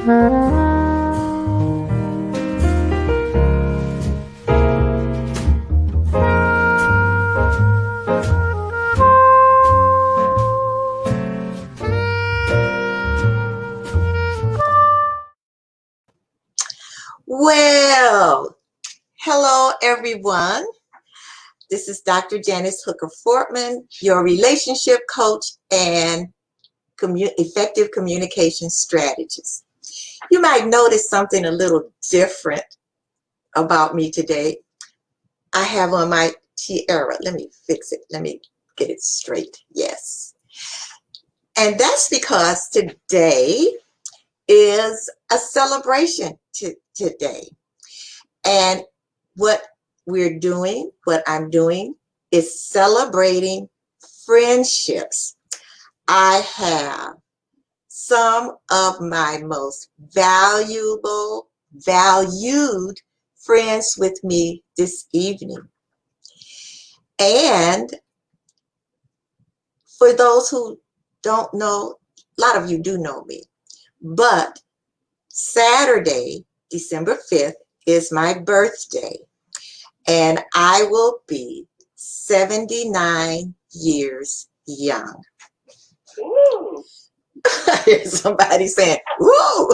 Well, hello everyone. This is Dr. Janice Hooker Fortman, your relationship coach and effective communication strategist. You might notice something a little different about me today. I have on my tiara. Let me fix it. Let me get it straight. Yes. And that's because today is a celebration today. And what I'm doing is celebrating friendships. I have some of my most valued friends with me this evening. And for those who don't know, a lot of you do know me, but Saturday, December 5th, is my birthday, and I will be 79 years young. Ooh. I hear somebody saying, "Woo!"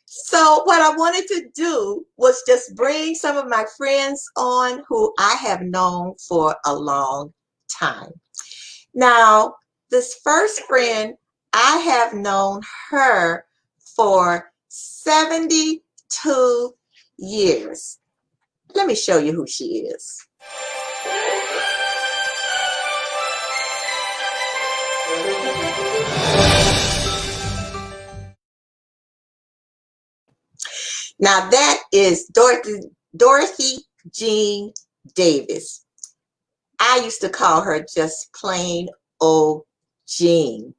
So what I wanted to do was just bring some of my friends on who I have known for a long time. Now, this first friend, I have known her for 72 years. Let me show you who she is. Now that is Dorothy Jean Davis. I used to call her just plain old Jean.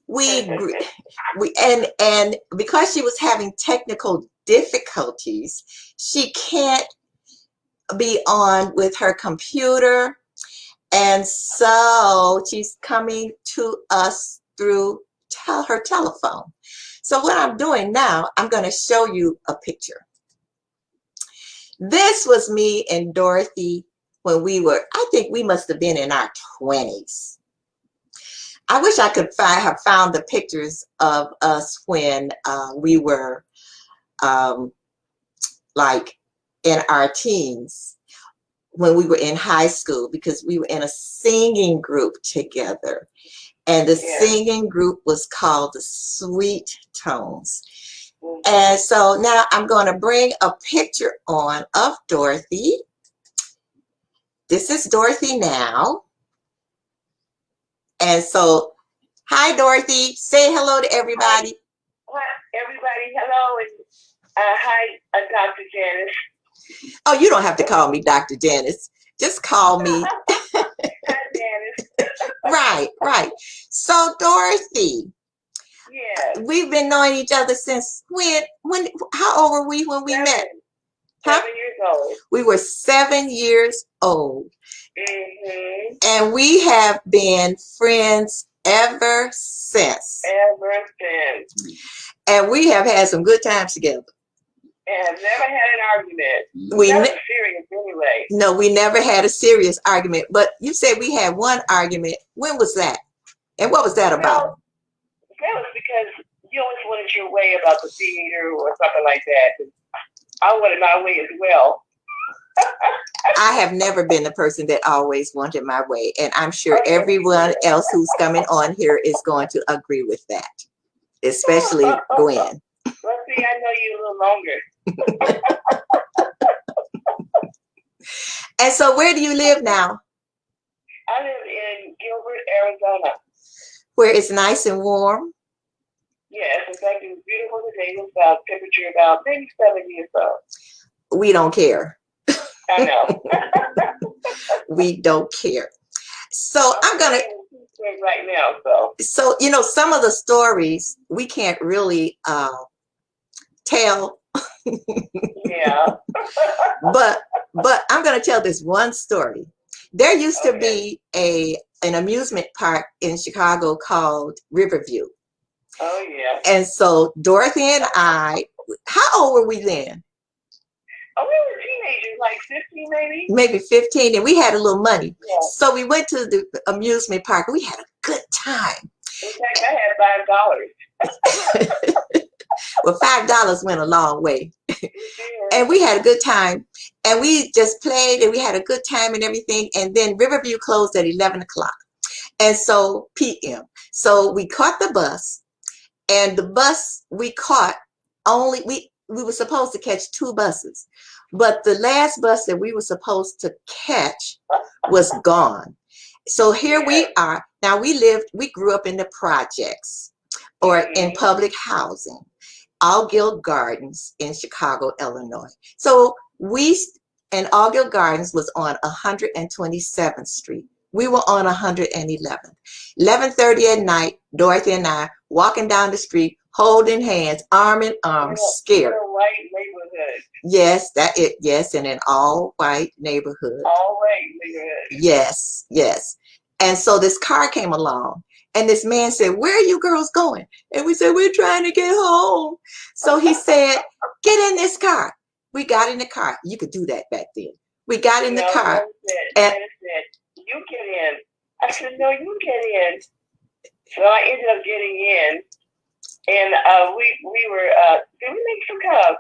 And because she was having technical difficulties, she can't be on with her computer, and so she's coming to us through her telephone. So what I'm doing now, I'm going to show you a picture. This was me and Dorothy when I think we must have been in our 20s. I wish I could have found the pictures of us when we were like in our teens, when we were in high school, because we were in a singing group together. And the singing group was called the Sweet Tones. And so now I'm going to bring a picture on of Dorothy. This is Dorothy now. And so, hi, Dorothy. Say hello to everybody. Hi, everybody. Hello. And hi, Dr. Janice. Oh, you don't have to call me Dr. Janice. Just call me. Hi, Janice. Right. So, Dorothy. Yeah. We've been knowing each other since when? How old were we when we met? 7 years old. We were 7 years old. Mm-hmm. And we have been friends ever since. Ever since. And we have had some good times together. And have never had an argument. We never serious anyway. No, we never had a serious argument. But you said we had one argument. When was that? And what was that about? That was because you always wanted your way about the theater or something like that. I wanted my way as well. I have never been the person that always wanted my way. And I'm sure everyone else who's coming on here is going to agree with that, especially Gwen. Well, see, I know you a little longer. And so where do you live now? I live in Gilbert, Arizona. Where it's nice and warm? Yes, in fact, it was beautiful today. It was about temperature about maybe 70 or so. We don't care. I know. We don't care. So I'm going to right now. So, you know, some of the stories we can't really tell. Yeah. But I'm going to tell this one story. There used to be a an amusement park in Chicago called Riverview. Oh, yeah. And so Dorothy and I, how old were we then? Oh, we were teenagers, like 15 maybe? Maybe 15, and we had a little money. Yeah. So we went to the amusement park. We had a good time. In fact, I had $5. Well, $5 went a long way. Yeah. And we had a good time. And we just played and we had a good time and everything. And then Riverview closed at 11 o'clock. And so p.m. So we caught the bus. And the bus we caught only, we were supposed to catch 2 buses. But the last bus that we were supposed to catch was gone. So here we are. Now we grew up in the projects or in public housing, Allgill Gardens in Chicago, Illinois. So and Allgill Gardens was on 127th Street. We were on 111th. 11:30 at night, Dorothy and I walking down the street, holding hands, arm in arm, scared. In a white neighborhood. Yes, yes, in an all-white neighborhood. All white neighborhood. Yes, yes. And so this car came along, and this man said, "Where are you girls going?" And we said, "We're trying to get home." So he said, "Get in this car." We got in the car. You could do that back then. We got in the car. And said, "You get in." I said, "No, you get in." So I ended up getting in, and we were. Did we make some kind of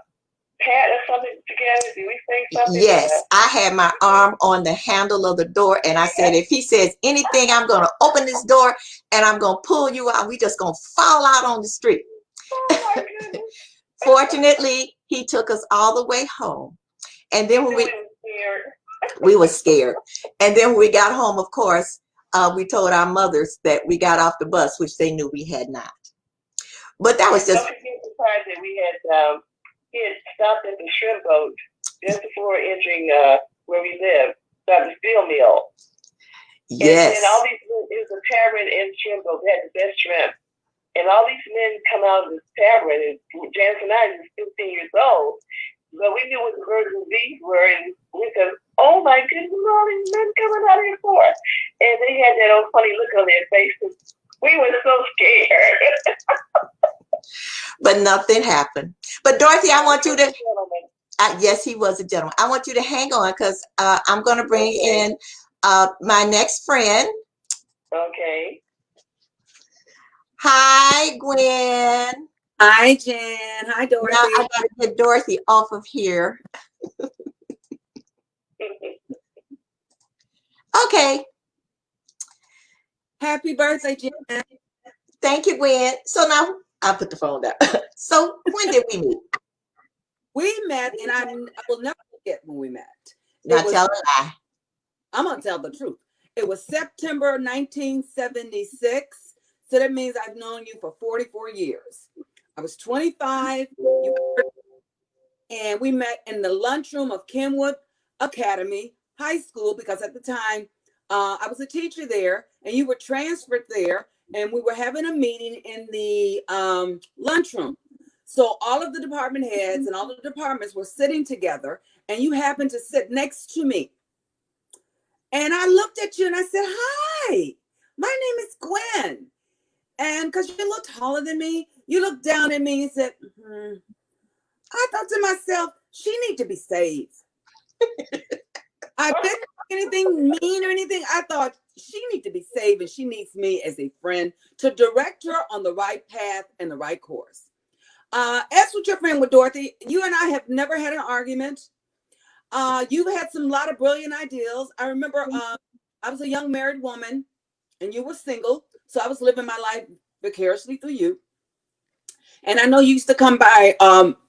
pat or something together? Did we say something? Yes, I had my arm on the handle of the door, and I said, "If he says anything, I'm going to open this door and I'm going to pull you out. We just going to fall out on the street." Oh my goodness. Fortunately, he took us all the way home. And then when we were scared. And then when we got home, of course, we told our mothers that we got off the bus, which they knew we had not. But that was just. Don't forget the part that we had stopped at the shrimp boat just before entering where we live, by the steel mill. Yes. And all these, it was a tavern in shrimp boat. They had the best shrimp. And all these men come out of this tavern, and Janice and I was 15 years old, but we knew what the birds and bees were, and we said, "Oh my goodness, all these men coming out here for?" And they had that old funny look on their faces. We were so scared. But nothing happened. But Dorothy, I want you to, yes, he was a gentleman. I want you to hang on, because I'm going to bring in my next friend. Okay. Hi, Gwen. Hi, Jan. Hi, Dorothy. Now I got to get Dorothy off of here. Okay. Happy birthday, Jan. Thank you, Gwen. So now I'll put the phone down. So when did we meet? We met, and I will never forget when we met. Now tell a lie. I'm going to tell the truth. It was September 1976. So that means I've known you for 44 years. I was 25, and we met in the lunchroom of Kenwood Academy High School, because at the time I was a teacher there, and you were transferred there, and we were having a meeting in the lunchroom. So all of the department heads and all the departments were sitting together, and you happened to sit next to me. And I looked at you and I said, "Hi, my name is Gwen." And because you looked taller than me, you looked down at me and said, I thought to myself, she needs to be saved. I didn't say anything mean or anything. I thought she needs to be saved, and she needs me as a friend to direct her on the right path and the right course. As with your friend with Dorothy, you and I have never had an argument. You've had some lot of brilliant ideas. I remember I was a young married woman, and you were single. So I was living my life vicariously through you. And I know you used to come by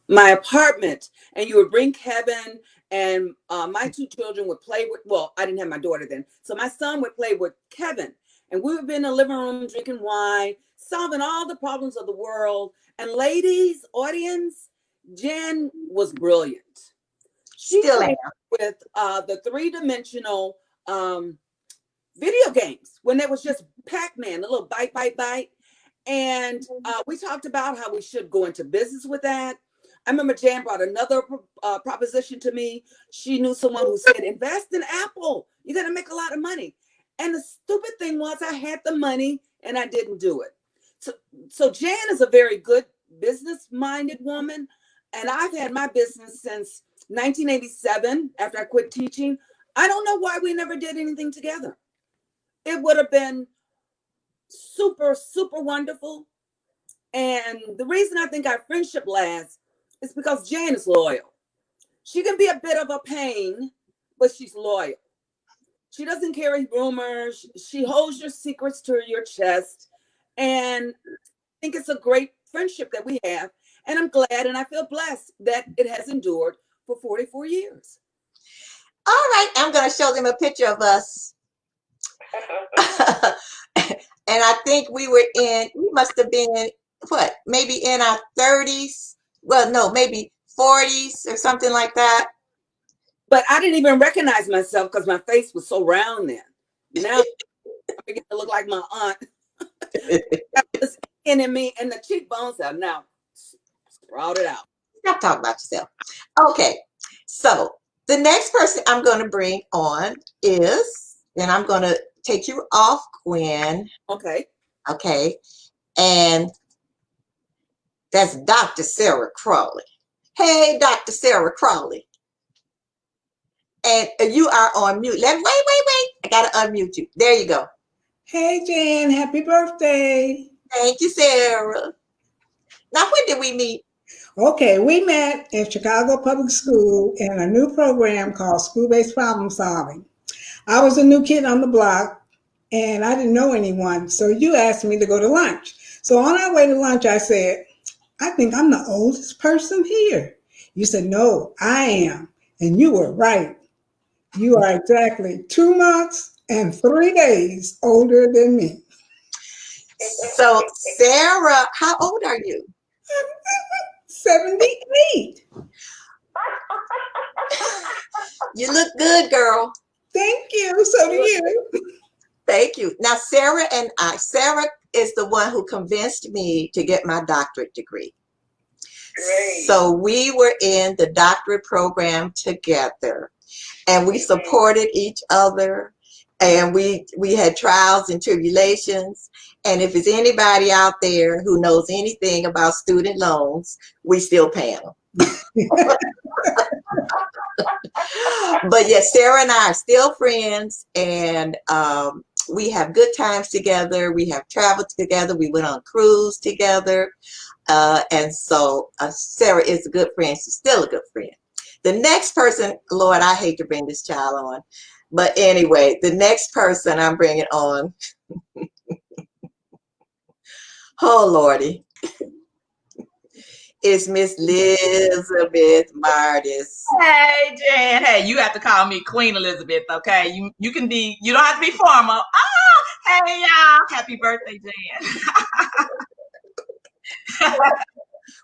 my apartment, and you would bring Kevin, and my 2 children would play with, well, I didn't have my daughter then. So my son would play with Kevin, and we would be in the living room drinking wine, solving all the problems of the world. And ladies, audience, Jen was brilliant. She Still am. With the 3-dimensional video games, when there was just Pac-Man, a little bite, bite, bite. And we talked about how we should go into business with that. I remember Jan brought another proposition to me. She knew someone who said, invest in Apple. You're going to make a lot of money. And the stupid thing was I had the money and I didn't do it. So Jan is a very good business-minded woman. And I've had my business since 1987 after I quit teaching. I don't know why we never did anything together. It would have been super, super wonderful. And the reason I think our friendship lasts is because Jan is loyal. She can be a bit of a pain, but she's loyal. She doesn't carry rumors. She holds your secrets to your chest. And I think it's a great friendship that we have. And I'm glad and I feel blessed that it has endured for 44 years. All right, I'm going to show them a picture of us. And I think we must have been, what, maybe in our 30s? Well, no, maybe 40s or something like that. But I didn't even recognize myself because my face was so round then. Now I begin to look like my aunt. That was in me, and the cheekbones are now sprouted out. Stop talking about yourself. Okay, so the next person I'm going to bring on is, and I'm going to take you off, Gwen. Okay. Okay, and that's Dr. Sarah Crawley. Hey, Dr. Sarah Crawley. And you are on mute. Wait. I got to unmute you. There you go. Hey, Jan, happy birthday. Thank you, Sarah. Now, when did we meet? Okay, we met at Chicago Public School in a new program called School-Based Problem Solving. I was a new kid on the block, and I didn't know anyone, so you asked me to go to lunch. So on our way to lunch, I said, I think I'm the oldest person here. You said, no, I am. And you were right. You are exactly 2 months and 3 days older than me. So, Sarah, how old are you? 78. You look good, girl. Thank you. So do you. Thank you. Now, Sarah is the one who convinced me to get my doctorate degree. Great. So we were in the doctorate program together, and we supported each other, and we had trials and tribulations. And if there's anybody out there who knows anything about student loans, we still pay them. But yes, Sarah and I are still friends, and we have good times together. We have traveled together. We went on a cruise together. And so Sarah is a good friend. She's still a good friend. The next person, Lord, I hate to bring this child on. But anyway, the next person I'm bringing on, oh, Lordy, is Miss Elizabeth Martis. Hey, Jan. Hey, you have to call me Queen Elizabeth, okay? You can be, you don't have to be formal. Oh, hey, y'all. Happy birthday, Jan.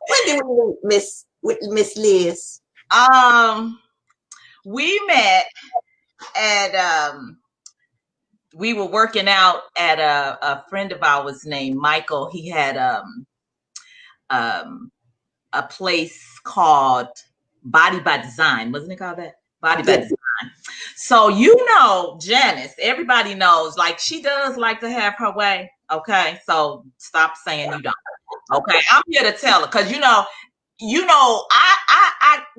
When did we meet Miss Liz? We met at we were working out at a friend of ours named Michael. He had a place called Body by Design. Wasn't it called that? Body by Design. So Janice, everybody knows, like, she does like to have her way. Okay, so stop saying you don't. Okay, I'm here to tell her, because I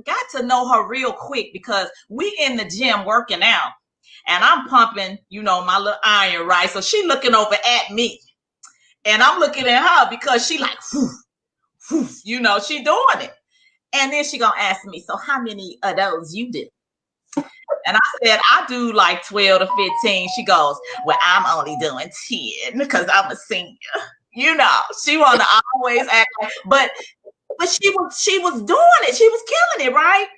got to know her real quick because we in the gym working out, and I'm pumping, my little iron, right? So she looking over at me, and I'm looking at her because she like, whew, whew, she doing it. And then she gonna ask me, so how many of those you do? And I said, I do like 12 to 15. She goes, well, I'm only doing 10 because I'm a senior. She want to always act like, but she was doing it. She was killing it, right?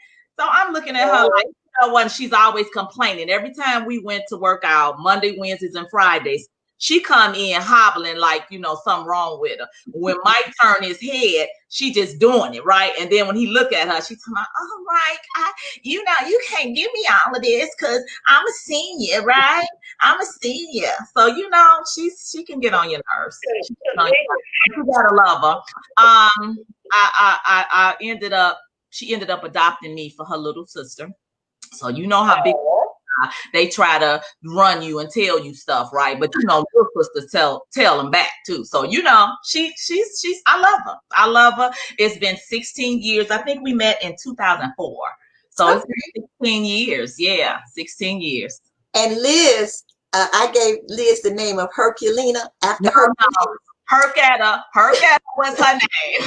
So I'm looking at her like, she's always complaining. Every time we went to work out, Monday, Wednesdays, and Fridays, she come in hobbling like, something wrong with her. When Mike turned his head, she just doing it, right? And then when he look at her, she's talking about, oh, Mike, you can't give me all of this because I'm a senior, right? I'm a senior. So, she can get on your nerves. You gotta love her. She ended up adopting me for her little sister. So how big they try to run you and tell you stuff, right? But you know, little sisters tell them back too. So you know, she's I love her. I love her. It's been 16 years. I think we met in 2004. So it's been 16 years. Yeah, 16 years. And Liz, I gave Liz the name of Herculina after her. Hercata was her name.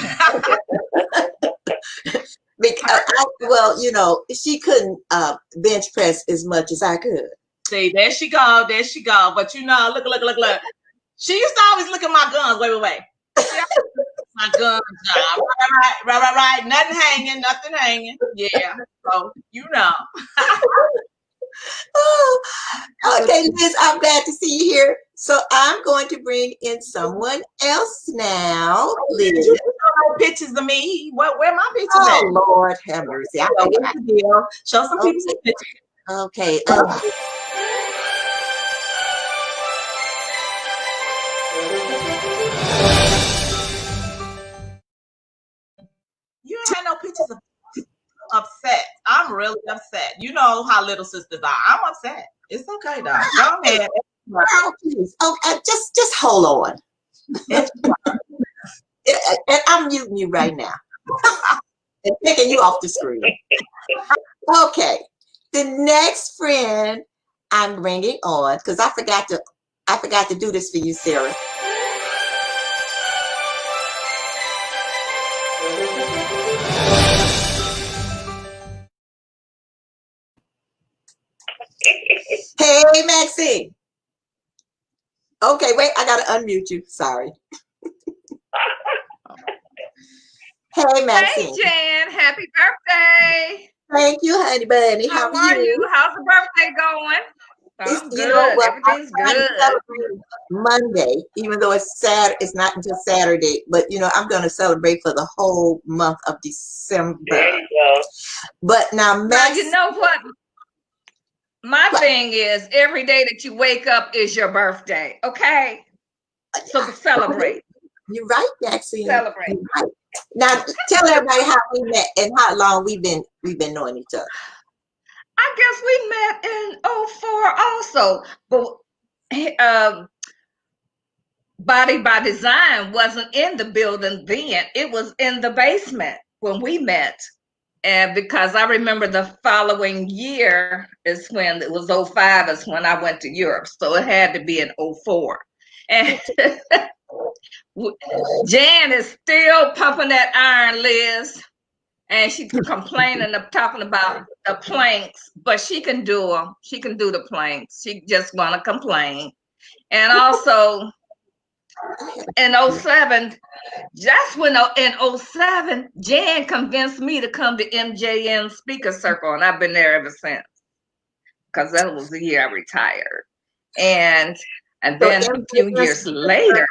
Because well, you know, she couldn't bench press as much as I could. See, there she go. But you know, look. She used to always look at my guns. Wait. My guns, right. Nothing hanging. Yeah. So you know. Oh, okay, Liz, I'm glad to see you here. So I'm going to bring in someone else now. Liz. You know pictures of me. Where my pictures at? Oh, Lord have mercy. Show some people some pictures. Okay. You don't have no pictures of upset. I'm really upset. You know how little sisters are. I'm upset. It's okay though. Go ahead. Oh, please. Okay, just hold on. And I'm muting you right now. And taking you off the screen. Okay. The next friend I'm bringing on, because I forgot to do this for you, Sarah. Hey, Maxine. Okay, wait, I gotta unmute you. Sorry. Hey, Maxine. Hey, Jan. Happy birthday. Thank you, honey bunny. How are you? How's the birthday going? It's good. You know, well, everything's good. Monday, even though it's it's not until Saturday, but you know, I'm going to celebrate for the whole month of December. There you go. But now, Now, you know what? My thing is, every day that you wake up is your birthday, okay? So to celebrate. You're right, Maxine. Celebrate. You're right. Now, tell everybody how we met and how long we've been knowing each other. I guess we met in 04 also, but Body by Design wasn't in the building then. It was in the basement when we met. And because I remember the following year is when it was 05 is when I went to Europe. So it had to be in 04. And Jan is still pumping that iron, Liz. And she's complaining of talking about the planks, but she can do them. She can do the planks. She just want to complain. And also in 07, just when in 07, Jan convinced me to come to MJN Speaker Circle, and I've been there ever since. Because that was the year I retired. And then a few years later.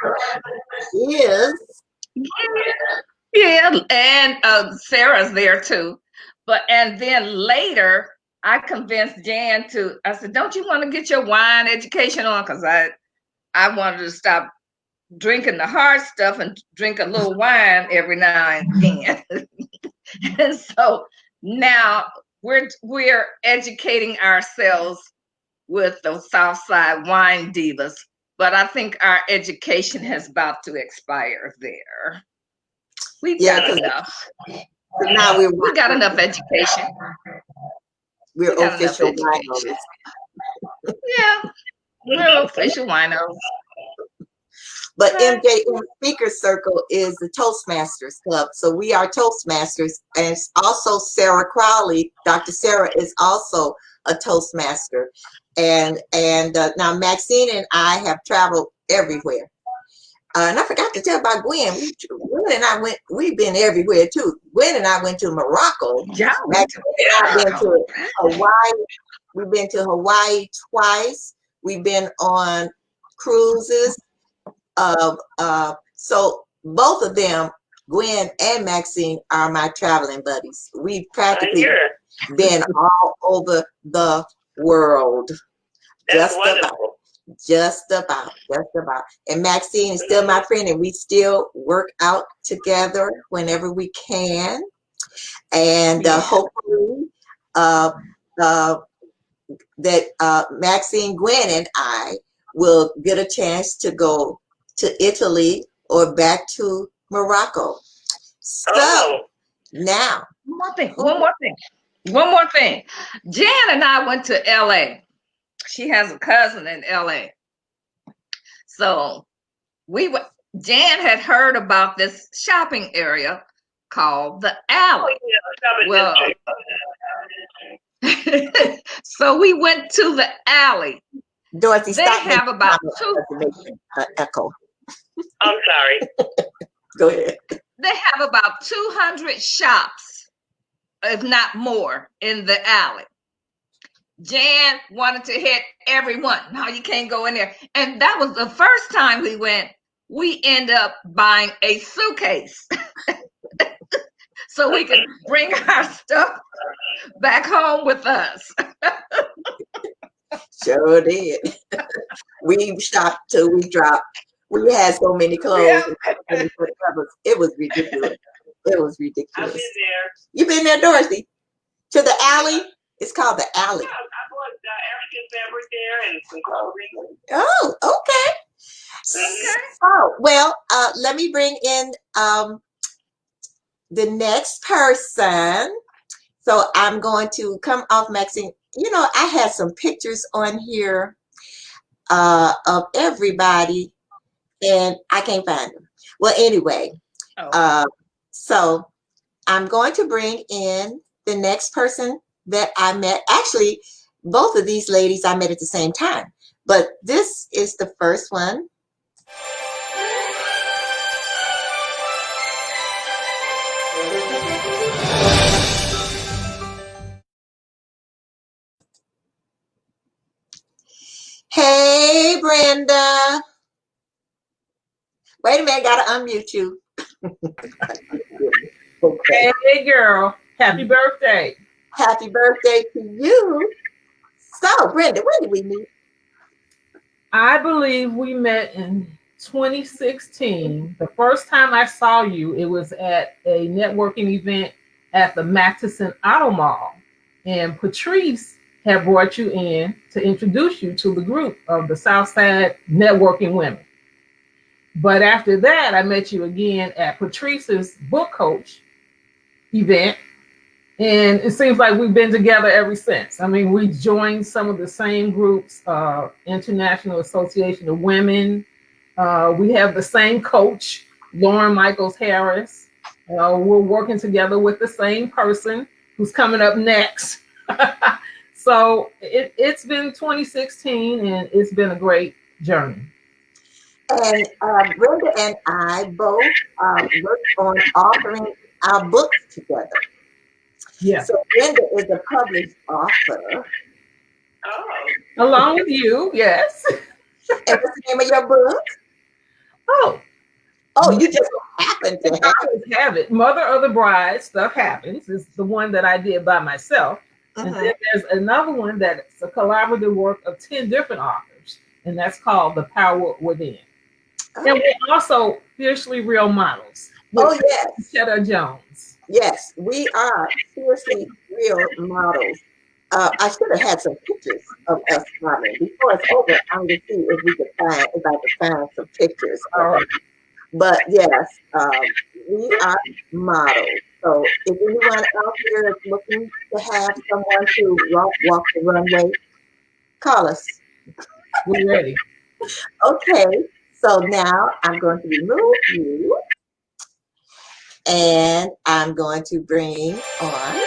Yes. Yeah, and Sarah's there too. And then later, I convinced Jan I said, don't you want to get your wine education on? Because I wanted to stop drinking the hard stuff and drink a little wine every now and then. And so now we're educating ourselves with those Southside wine divas, but I think our education has about to expire there. We've got enough. Now we got enough education. We're official winos. Yeah, we're official winos. But MJM Speaker Circle is the Toastmasters Club. So we are Toastmasters. And also Sarah Crowley, Dr. Sarah is also a Toastmaster. And now Maxine and I have traveled everywhere. And I forgot to tell about Gwen. Gwen and I we've been everywhere too. Gwen and I went to Morocco. Yeah. Maxine and I been to Hawaii. We've been to Hawaii twice. We've been on cruises. So both of them, Gwen and Maxine, are my traveling buddies. We've practically been all over the world. That's wonderful. Just about. And Maxine is still my friend, and we still work out together whenever we can. And hopefully, Maxine, Gwen, and I will get a chance to go to Italy or back to Morocco. So now, One more thing. Jan and I went to LA. She has a cousin in LA. So Jan had heard about this shopping area called the Alley. Well, so we went to the Alley. Dorothy, they have about echo. I'm sorry. Go ahead. They have about 200 shops, if not more, in the Alley. Jan wanted to hit every one. No, you can't go in there. And that was the first time we went. We end up buying a suitcase so we could bring our stuff back home with us. Sure did. We shopped till we dropped. We had so many clothes. Yeah. It was ridiculous. It was ridiculous. I've been there. You been there, Dorothy? To the Alley? It's called the Alley. Yeah, I bought African fabric there and some clothing. Oh, okay. Okay. So, well, let me bring in the next person. So I'm going to come off Maxine. You know, I had some pictures on here of everybody, and I can't find them. Well, anyway, so I'm going to bring in the next person that I met. Actually, both of these ladies I met at the same time, but this is the first one. Hey, Brenda. Wait a minute, gotta unmute you. Okay. Hey, girl. Happy birthday. Happy birthday to you. So, Brenda, when did we meet? I believe we met in 2016. The first time I saw you, it was at a networking event at the MattersTV Auto Mall. And Patrice had brought you in to introduce you to the group of the Southside Networking Women. But after that, I met you again at Patrice's book coach event. And it seems like we've been together ever since. I mean, we joined some of the same groups, International Association of Women. We have the same coach, Lauren Michaels Harris. We're working together with the same person who's coming up next. So it's been 2016 and it's been a great journey. And Brenda and I both worked on authoring our books together. Yeah. So Brenda is a published author. Oh. Along with you, yes. And what's the name of your book? Oh, you just happen to have it. Mother of the Bride, Stuff Happens, is the one that I did by myself. And then there's another one that's a collaborative work of 10 different authors, and that's called The Power Within. And we're also Fiercely Real Models. Oh, yes. Cheddar Jones. Yes, we are Fiercely Real Models. I should have had some pictures of us modeling. Before it's over, I'm going to see if I can find some pictures. All right. But yes, we are models. So if anyone out here is looking to have someone to walk the runway, call us. We're ready. Okay, so now I'm going to remove you. And I'm going to bring on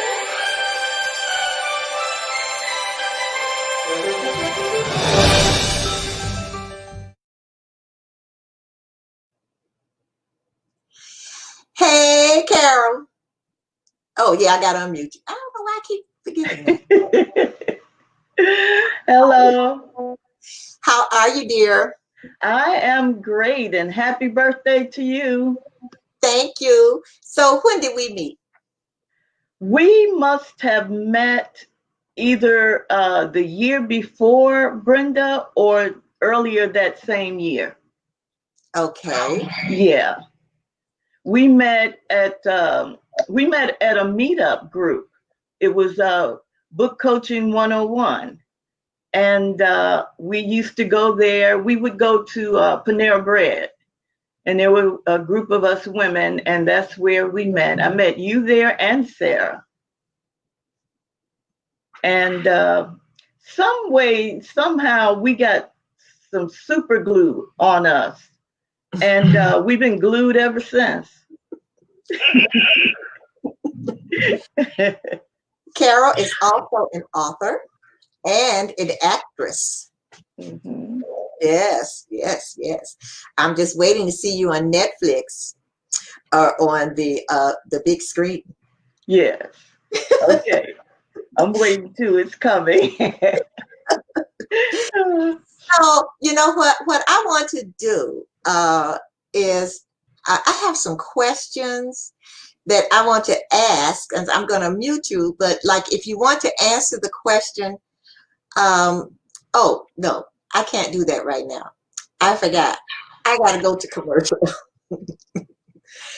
Hey, Carol. Oh, yeah, I got to unmute you. I don't know why I keep forgetting that. Hello. How are you, dear? I am great, and happy birthday to you. Thank you. So when did we meet? We must have met either the year before, Brenda, or earlier that same year. Okay. Yeah. We met at a meetup group. It was Book Coaching 101. And we used to go there. We would go to Panera Bread. And there were a group of us women, and that's where we met. I met you there and Sarah. And somehow we got some super glue on us. And we've been glued ever since. Carol is also an author and an actress. Mm-hmm. Yes, yes, yes. I'm just waiting to see you on Netflix or on the big screen. Yes. Okay. I'm waiting too. It's coming. So, you know what I want to do is I have some questions that I want to ask, and I'm going to mute you, but like if you want to answer the question, oh, no, I can't do that right now. I forgot. I got to go to commercial.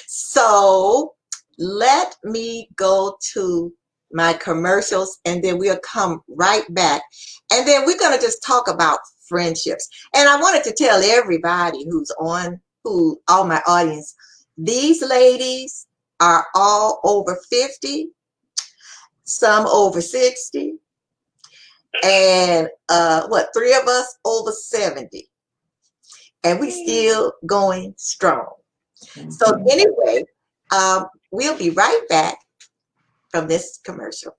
So let me go to my commercials, and then we'll come right back. And then we're going to just talk about friendships. And I wanted to tell everybody all my audience, these ladies are all over 50, some over 60, and three of us over 70. And we still going strong. So anyway, we'll be right back from this commercial.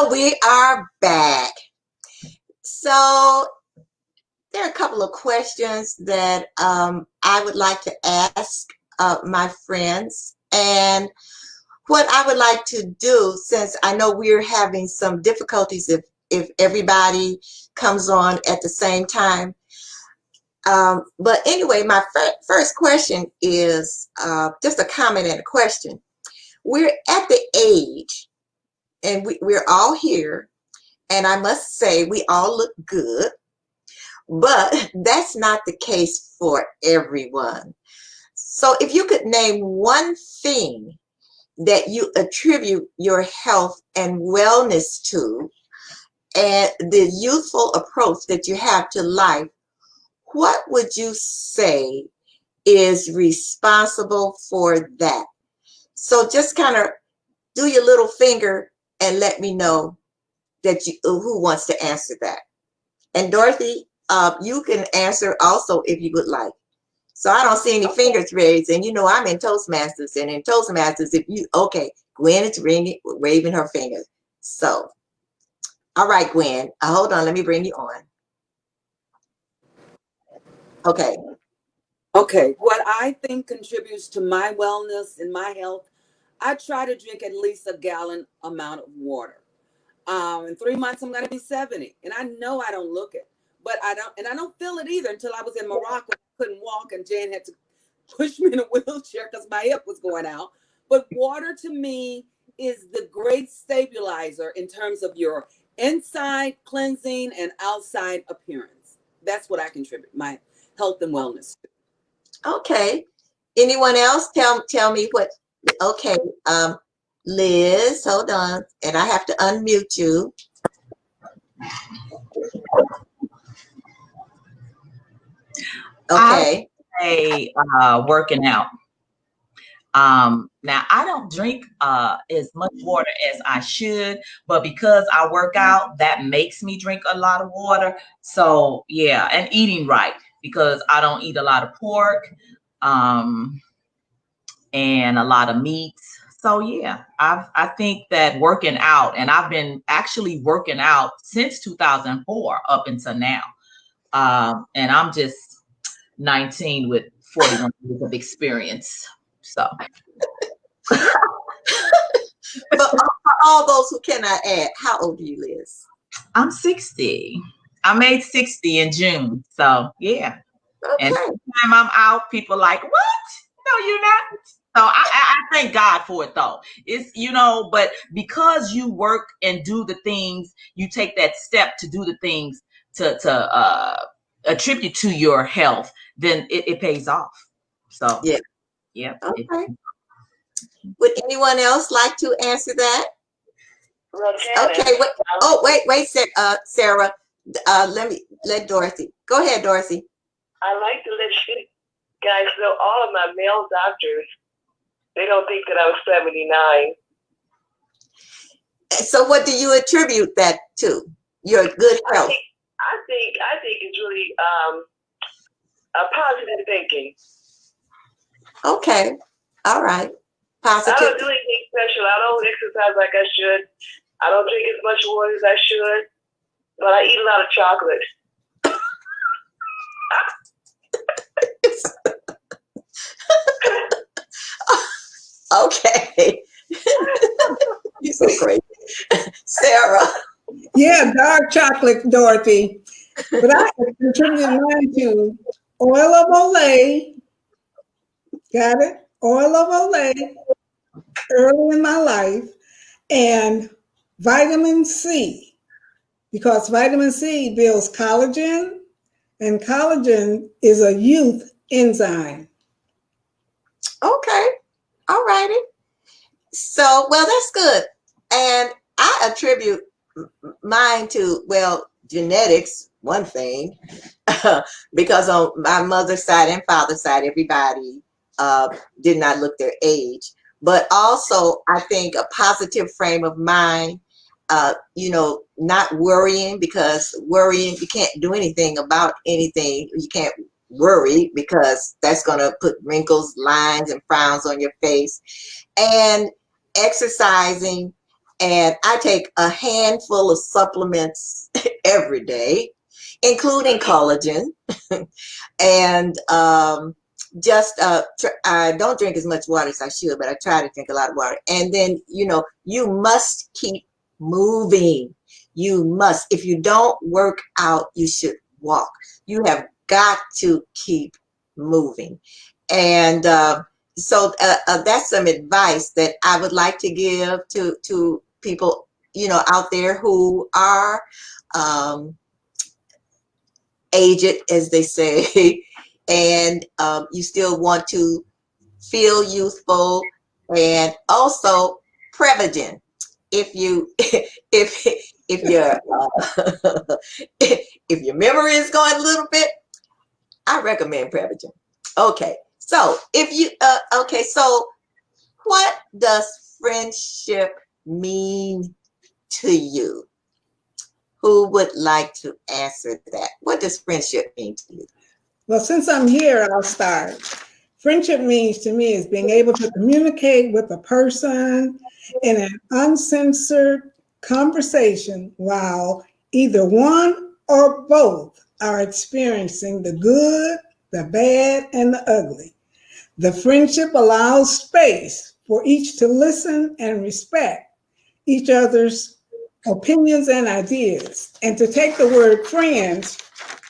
Well, we are back. So there are a couple of questions that I would like to ask my friends. And what I would like to do, since I know we're having some difficulties if everybody comes on at the same time. But anyway, my first question is just a comment and a question. We're at the age, and we're all here, and I must say we all look good, but that's not the case for everyone. So if you could name one thing that you attribute your health and wellness to, and the youthful approach that you have to life, what would you say is responsible for that? So just kind of do your little finger and let me know that who wants to answer that. And Dorothy, you can answer also if you would like. So I don't see any fingers raised, and you know I'm in Toastmasters, and in Toastmasters, if you, okay, Gwen is waving her finger. So, all right, Gwen, hold on, let me bring you on. Okay. Okay, what I think contributes to my wellness and my health, I try to drink at least a gallon amount of water. In 3 months, I'm going to be 70, and I know I don't look it, but I don't feel it either until I was in Morocco. I couldn't walk, and Jan had to push me in a wheelchair because my hip was going out. But water to me is the great stabilizer in terms of your inside cleansing and outside appearance. That's what I contribute my health and wellness to. Okay. Anyone else? Tell me what. Okay. Liz, hold on, and I have to unmute you. Okay. I say working out. Now I don't drink as much water as I should, but because I work out, that makes me drink a lot of water. So yeah, and eating right, because I don't eat a lot of pork and a lot of meats. So yeah, I think that working out, and I've been actually working out since 2004 up until now. And I'm just 19 with 41 years of experience. So But for all those who cannot add, how old are you, Liz? I'm 60. I made 60 in June. So yeah. Okay. And every time I'm out, people like, what? No, you're not. So I thank God for it though. It's, you know, but because you work and do the things, you take that step to do the things to attribute to your health, then it pays off. So yeah. Okay. Would anyone else like to answer that? Okay. Wait, Sarah. Let Dorothy. Go ahead, Dorothy. I like to let you guys know all of my male doctors, they don't think that I was 79. So what do you attribute that to? Your good health? I think it's really positive thinking. Okay. All right. Positive. I don't do anything special. I don't exercise like I should. I don't drink as much water as I should. But I eat a lot of chocolate. Okay. You're so crazy. Sarah. Yeah, dark chocolate, Dorothy. But I contributed mine to oil of Olay. Got it? Oil of Olay early in my life, and vitamin C, because vitamin C builds collagen, and collagen is a youth enzyme. Okay. All righty. So, well, that's good. And I attribute mine to, well, genetics, one thing, because on my mother's side and father's side, everybody did not look their age. But also, I think a positive frame of mind, you know, not worrying, because worrying, you can't do anything about anything. You can't worry because that's going to put wrinkles, lines, and frowns on your face. And exercising And I take a handful of supplements every day, including collagen. And just I don't drink as much water as I should, but I try to drink a lot of water. And then, you know, you must keep moving. You must. If you don't work out, you should walk. You have got to keep moving. And so that's some advice that I would like to give to people, you know, out there who are aged, as they say, and you still want to feel youthful. And also Prevagen. If you if your if your memory is going a little bit, I recommend Prevagen. Okay, so if you okay, so what does friendship mean to you? Who would like to answer that? What does friendship mean to you? Well, since I'm here, I'll start. Friendship means to me is being able to communicate with a person in an uncensored conversation while either one or both are experiencing the good, the bad, and the ugly. The friendship allows space for each to listen and respect each other's opinions and ideas. And to take the word friends,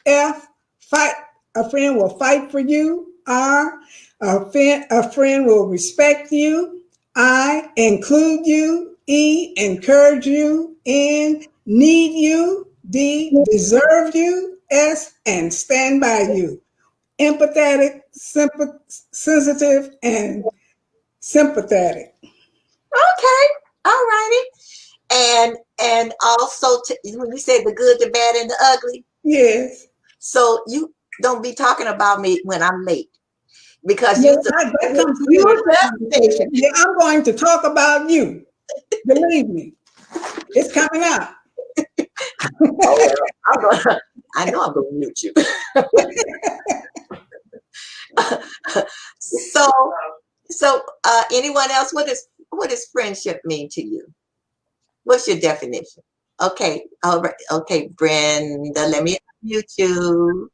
F, fight. A friend will fight for you. R, a friend will respect you. I, include you. E, encourage you. N, need you. D, deserve you. S, and stand by you. Empathetic, sensitive, and sympathetic. Okay, all righty. And also when you say the good, the bad, and the ugly, Yes. so you don't be talking about me when I'm late, because Yes, that comes later. Yeah, I'm going to talk about you. Believe me, it's coming out. I know I'm gonna mute you. So anyone else? What does friendship mean to you? What's your definition? Okay, all right. Okay, Brenda, let me mute you.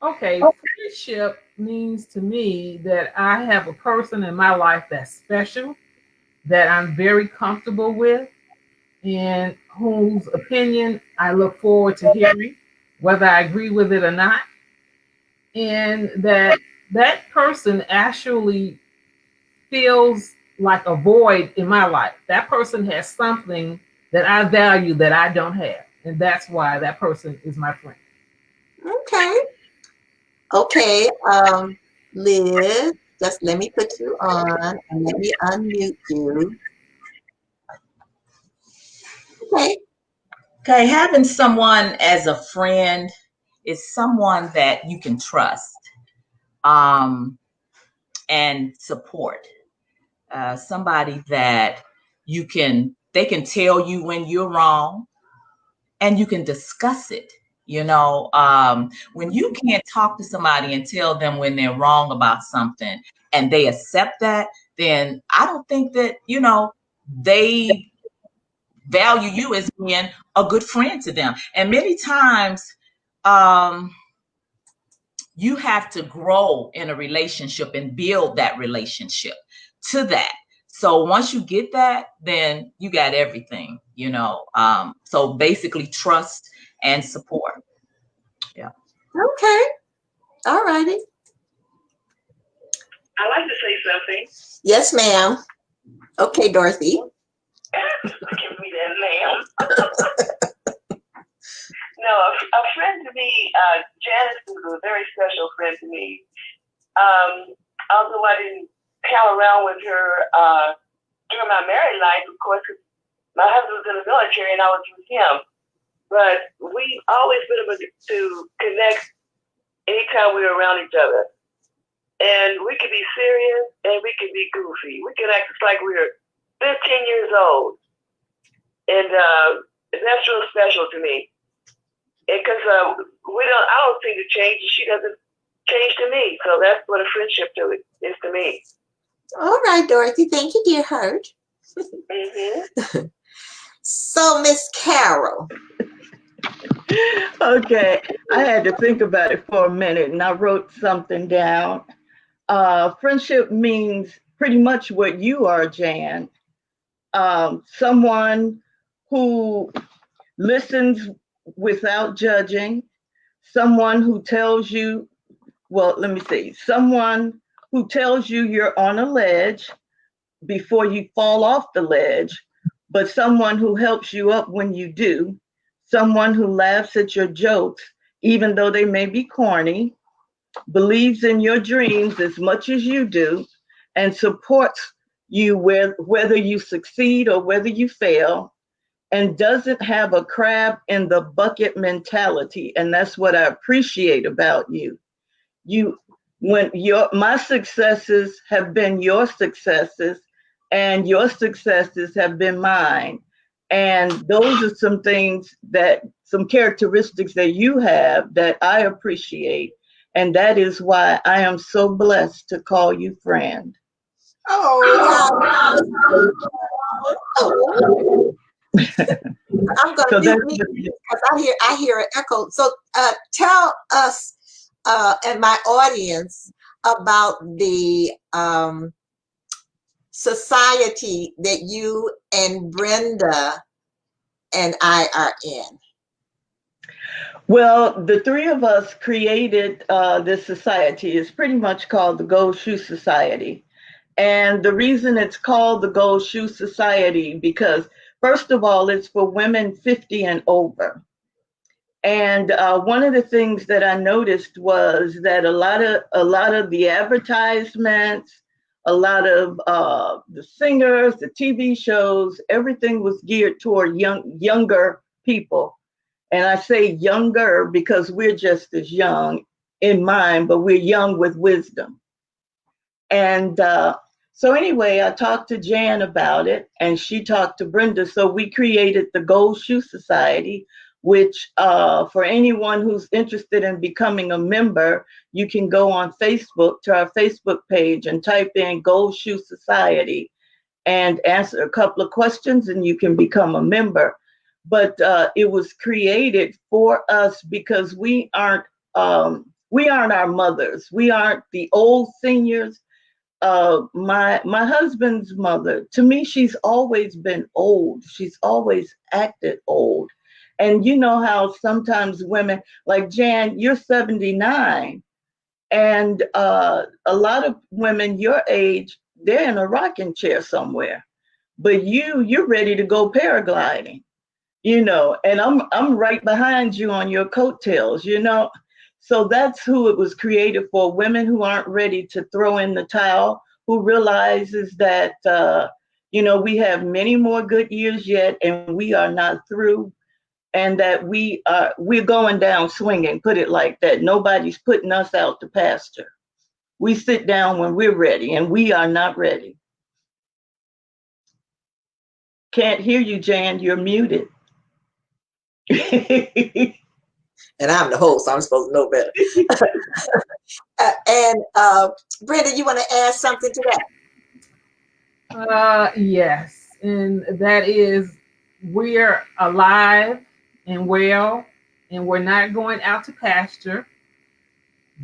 Okay, friendship means to me that I have a person in my life that's special, that I'm very comfortable with, and whose opinion I look forward to hearing, whether I agree with it or not. And that person actually feels like a void in my life. That person has something that I value that I don't have. And that's why that person is my friend. Okay, Liz, just let me put you on and let me unmute you. Okay, having someone as a friend is someone that you can trust and support. Somebody that they can tell you when you're wrong and you can discuss it. You know, when you can't talk to somebody and tell them when they're wrong about something and they accept that, then I don't think that, you know, they value you as being a good friend to them. And many times, you have to grow in a relationship and build that relationship to that. So once you get that, then you got everything, you know. So basically trust and support. Yeah. Okay, all righty. I'd like to say something. Yes, ma'am. Okay, Dorothy. Give me that, ma'am. No, a friend to me, Janice is a very special friend to me. Although I didn't hang around with her during my married life, of course, my husband was in the military and I was with him. But we've always been able to connect anytime we were around each other. And we could be serious and we could be goofy. We could act just like we were 15 years old. And that's real special to me. Because I don't see the change. She doesn't change to me. So that's what a friendship is to me. All right, Dorothy. Thank you, dear heart. Mm-hmm. So, Miss Carol. Okay, I had to think about it for a minute and I wrote something down. Friendship means pretty much what you are, Jan. Someone who listens without judging, someone who tells you, well, let me see, someone who tells you you're on a ledge before you fall off the ledge, but someone who helps you up when you do, someone who laughs at your jokes, even though they may be corny, believes in your dreams as much as you do, and supports you whether you succeed or whether you fail, and doesn't have a crab in the bucket mentality. And that's what I appreciate about you. You, when my successes have been your successes, and your successes have been mine. And those are some things some characteristics that you have that I appreciate. And that is why I am so blessed to call you friend. Oh, oh. I'm going to mute me because I hear an echo. So tell us and my audience about the society that you and Brenda and I are in. Well, the three of us created this society. It's pretty much called the Gold Shoe Society. And the reason it's called the Gold Shoe Society, because first of all, it's for women 50 and over. And one of the things that I noticed was that a lot of the advertisements, a lot of the singers, the TV shows, everything was geared toward younger people. And I say younger because we're just as young in mind, but we're young with wisdom. And so anyway, I talked to Jan about it, and she talked to Brenda. So we created the Gold Shoe Society, which for anyone who's interested in becoming a member, you can go on Facebook to our Facebook page and type in Gold Shoe Society and answer a couple of questions, and you can become a member. But it was created for us because we aren't our mothers. We aren't the old seniors. My husband's mother, to me, she's always been old. She's always acted old. And you know how sometimes women, like Jan, you're 79, and a lot of women your age, they're in a rocking chair somewhere. But you're ready to go paragliding, and I'm right behind you on your coattails, So that's who it was created for, women who aren't ready to throw in the towel, who realizes that, we have many more good years yet and we are not through, and that we're going down swinging, put it like that. Nobody's putting us out to pasture. We sit down when we're ready, and we are not ready. Can't hear you, Jan, you're muted. And I'm the host, so I'm supposed to know better. And Brenda, you want to add something to that? Yes, and that is, we're alive and well, and we're not going out to pasture.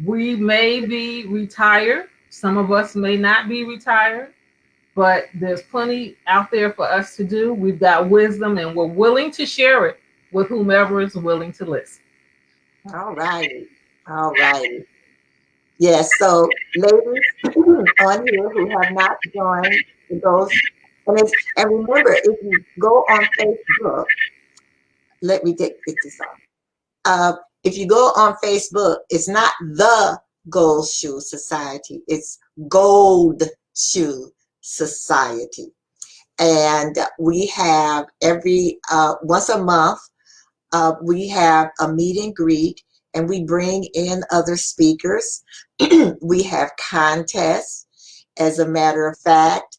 We may be retired. Some of us may not be retired, but there's plenty out there for us to do. We've got wisdom, and we're willing to share it with whomever is willing to listen. All righty. All righty. Yes, so ladies on here who have not joined the Ghost, and remember, if you go on Facebook, let me take this off. If you go on Facebook, it's not the Gold Shoe Society, it's Gold Shoe Society. And we have every once a month, we have a meet and greet, and we bring in other speakers. We have contests. As a matter of fact,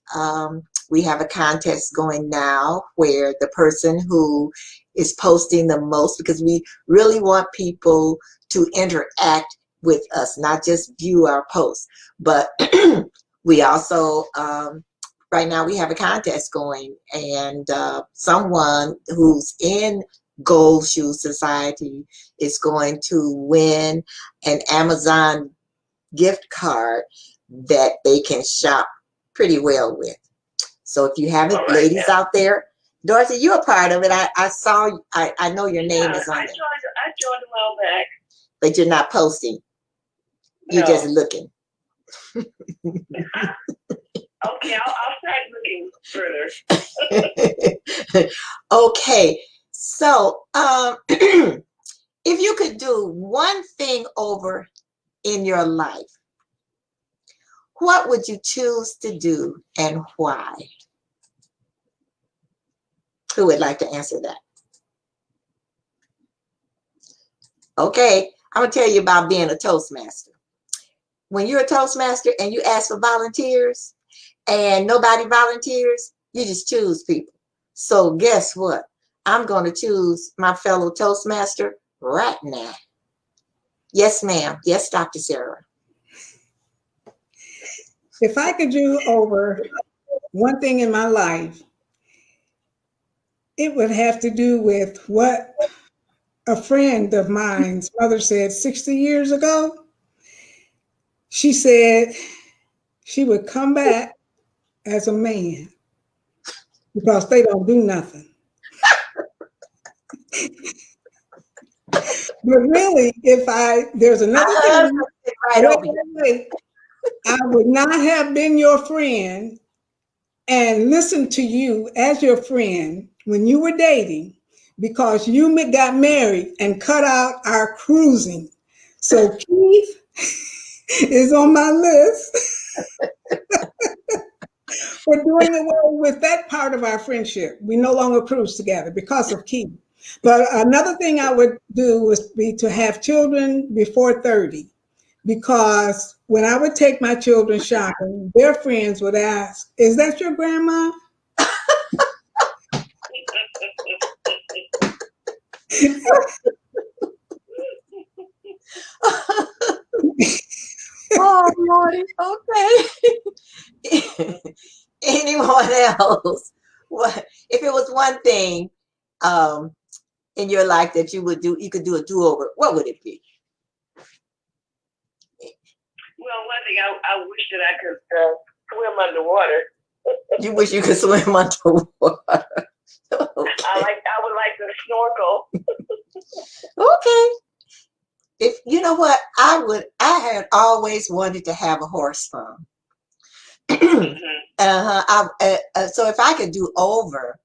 we have a contest going now where the person who is posting the most, because we really want people to interact with us, not just view our posts, but we also right now we have a contest going, and someone who's in Gold Shoe Society is going to win an Amazon gift card that they can shop pretty well with. So if you haven't, All right, ladies yeah. out there, Dorothy, you're a part of it. I saw, I know your name Yeah, is on I it, joined a while back. but you're not posting. You're No. just looking. Okay, I'll start looking further. Okay, so if you could do one thing over in your life, what would you choose to do and why? Who would like to answer that? Okay, I'm gonna tell you about being a Toastmaster. When you're a Toastmaster and you ask for volunteers and nobody volunteers, you just choose people. So guess what? I'm going to choose my fellow Toastmaster right now. Yes, ma'am. Yes, Dr. Sarah. If I could do over one thing in my life, it would have to do with what a friend of mine's mother said 60 years ago. She said she would come back as a man because they don't do nothing. But really, there's another thing, Right over here. wait, I would not have been your friend and listened to you as your friend when you were dating because you got married and cut out our cruising. So Keith is on my list for doing away with that part of our friendship. We no longer cruise together because of Keith. But another thing I would do would be to have children before 30, because when I would take my children shopping, their friends would ask, "Is that your grandma?" Oh, Lordy. Okay. Anyone else? What if it was one thing in your life that you would do, you could do a do-over, what would it be? Well, one thing I wish that I could swim underwater. You wish you could swim underwater. Okay. I would like to snorkel. Okay. If you know what, I had always wanted to have a horse farm. So if I could do over,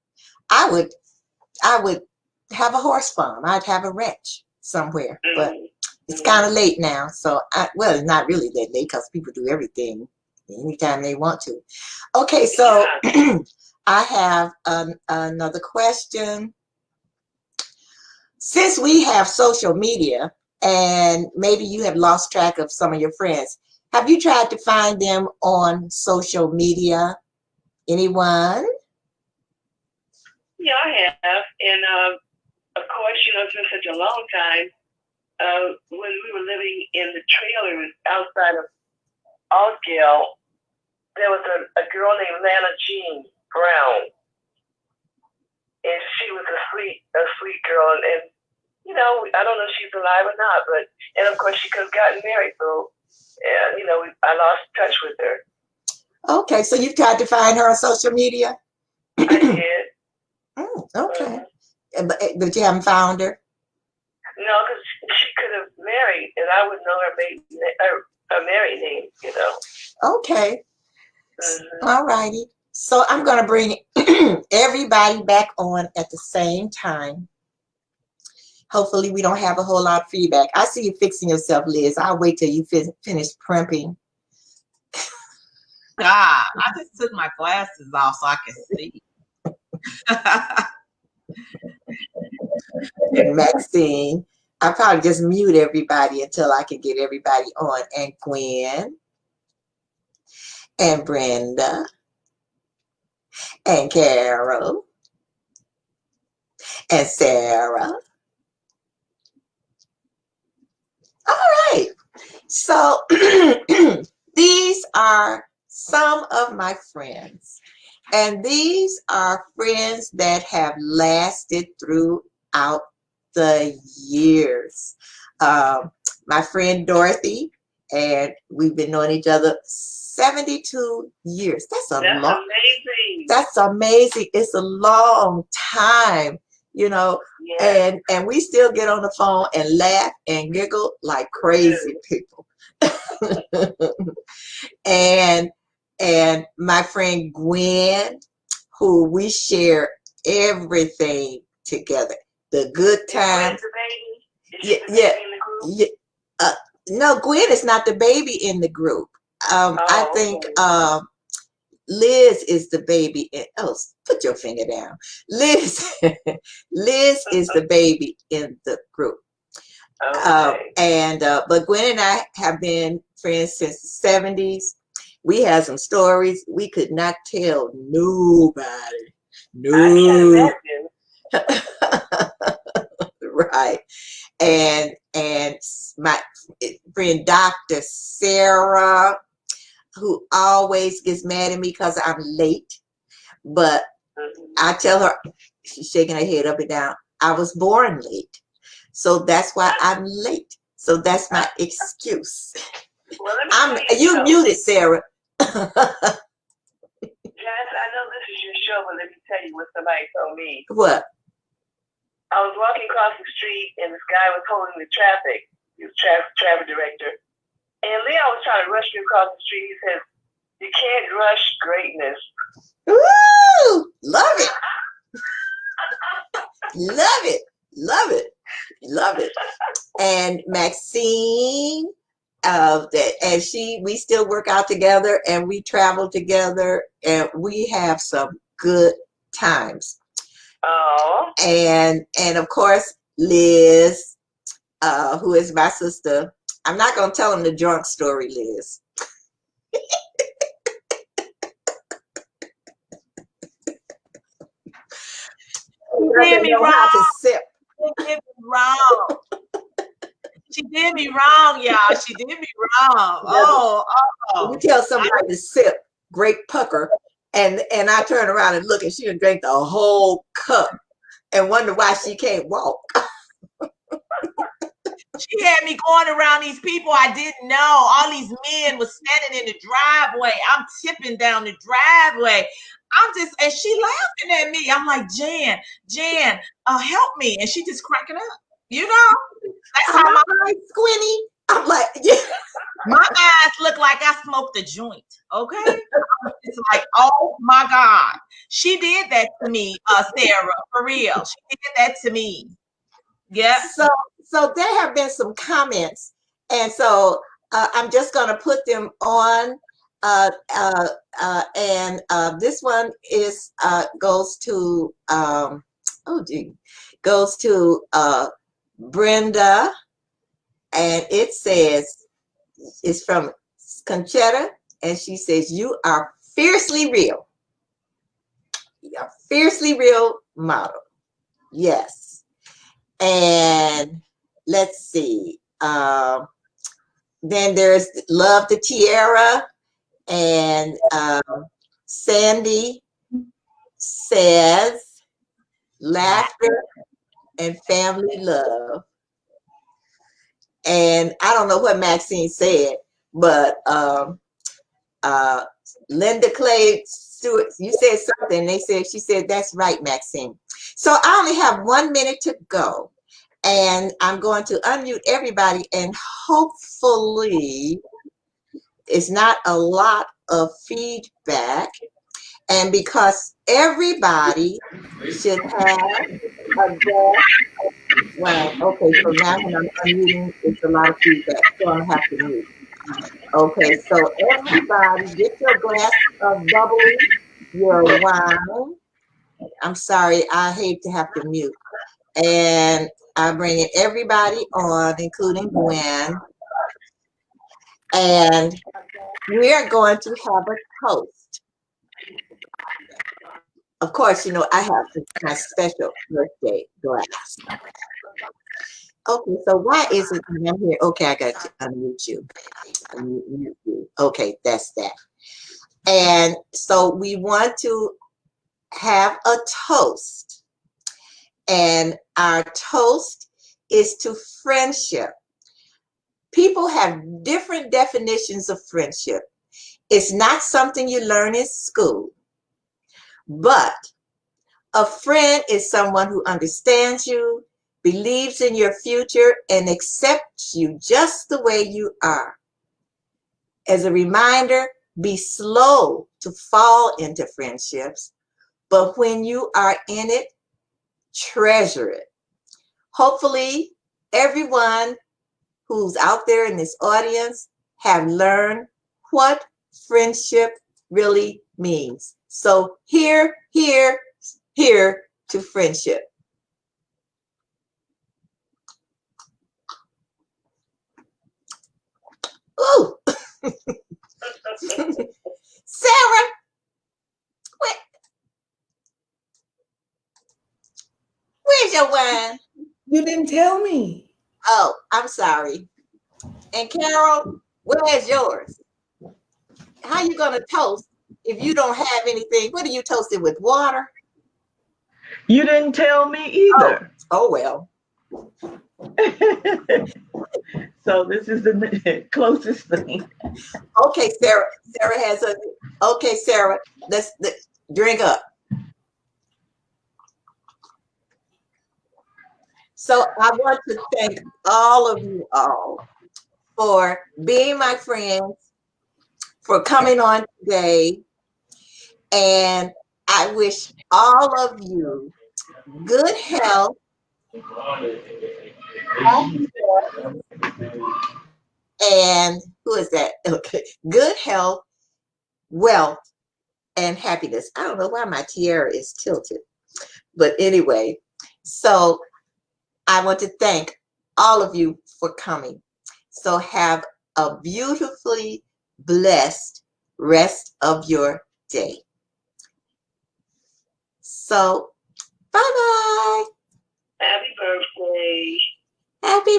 I would have a horse farm. I'd have a ranch somewhere, but it's kind of late now. So well, it's not really that late because people do everything anytime they want to. Okay, so I have another question. Since we have social media and maybe you have lost track of some of your friends, have you tried to find them on social media? Anyone? Yeah, I have. And of course, it's been such a long time. When we were living in the trailers outside of Altgale, there was a girl named Lana Jean Brown. And she was a sweet girl. And I don't know if she's alive or not, and of course she could have gotten married, so I lost touch with her. Okay, so you've tried to find her on social media? I did. Okay. But you haven't found her? No, because she could have married, and I would know her married name, Okay. All righty. So I'm going to bring everybody back on at the same time. Hopefully we don't have a whole lot of feedback. I see you fixing yourself, Liz. I'll wait till you finish primping. God, I just took my glasses off so I can see. And Maxine, I'll probably just mute everybody until I can get everybody on. And Gwen, and Brenda, and Carol, and Sarah. All right. So these are some of my friends. And these are friends that have lasted throughout the years. My friend Dorothy, and we've been knowing each other 72 years. That's amazing. That's amazing. It's a long time, you know, Yeah. and we still get on the phone and laugh and giggle like crazy people. And my friend Gwen, who we share everything together, the good times. Yeah. No, Gwen is not the baby in the group. I think Liz is the baby. Put your finger down. Liz is the baby in the group. But Gwen and I have been friends since the 70s. We had some stories we could not tell nobody. No. I can imagine. Right. And my friend Dr. Sarah, who always gets mad at me because I'm late. But I tell her, she's shaking her head up and down, I was born late. So that's why I'm late. So that's my excuse. Well, you muted, Sarah. Jess, I know this is your show, but let me tell you what somebody told me. What? I was walking across the street and this guy was holding the traffic. He was traffic director. And Leo was trying to rush me across the street. He says, "You can't rush greatness." Woo! Love it. Love it. Love it. Love it. And Maxine, we still work out together and we travel together and we have some good times. Oh. And of course, Liz, who is my sister. I'm not going to tell him the drunk story, Liz. She did me wrong. She did me wrong. She did me wrong, y'all. She did me wrong. Oh. You tell somebody to sip, great pucker, and I turn around and look and she done drank the whole cup and wonder why she can't walk. She had me going around these people I didn't know. All these men was standing in the driveway. I'm tipping down the driveway. And she laughing at me. I'm like, Jan, help me. And she just cracking up. You know? That's how my eyes squinty. I'm like, yeah. My eyes look like I smoked a joint. Okay? It's like, oh my God. She did that to me, Sarah, for real. She did that to me. Yeah. So there have been some comments, and so I'm just going to put them on. This one goes to Brenda, and it says, it's from Conchetta, and she says, "You are fiercely real. You're fiercely real model." Yes. And let's see. Then there's Love to Tiara, and Sandy says laughter and family love. And I don't know what Maxine said, but Linda Clay Stewart, you said something. She said, "That's right, Maxine." So I only have 1 minute to go, and I'm going to unmute everybody, and hopefully it's not a lot of feedback. And because everybody should have a glass. Well, okay, so now when I'm unmuting, it's a lot of feedback, so I'm gonna have to mute. Okay, so everybody get your glass of bubbly, your wine. I'm sorry, I hate to have to mute. And I'm bringing everybody on, including Gwen. And we are going to have a toast. Of course, you know, I have my special birthday glass. Okay, so why is it when I'm here? Okay, I got to unmute you. Unmute you. Okay, that's that. And so we want to have a toast. And our toast is to friendship. People have different definitions of friendship. It's not something you learn in school, but a friend is someone who understands you, believes in your future, and accepts you just the way you are. As a reminder, be slow to fall into friendships, but when you are in it, treasure it. Hopefully, everyone who's out there in this audience have learned what friendship really means. So here to friendship. Ooh. Sarah, where's your wine? You didn't tell me. Oh, I'm sorry. And Carol, where's yours? How you gonna toast if you don't have anything? What are you toasting with, water? You didn't tell me either. Oh well. So this is the closest thing. Okay, Sarah. Sarah has a. Okay, Sarah. Let's drink up. So I want to thank all of you all for being my friends, for coming on today, and I wish all of you good health, and who is that? Okay, good health, wealth, and happiness. I don't know why my tiara is tilted, but anyway, so I want to thank all of you for coming. So have a beautifully blessed rest of your day. So bye-bye. Happy birthday. Happy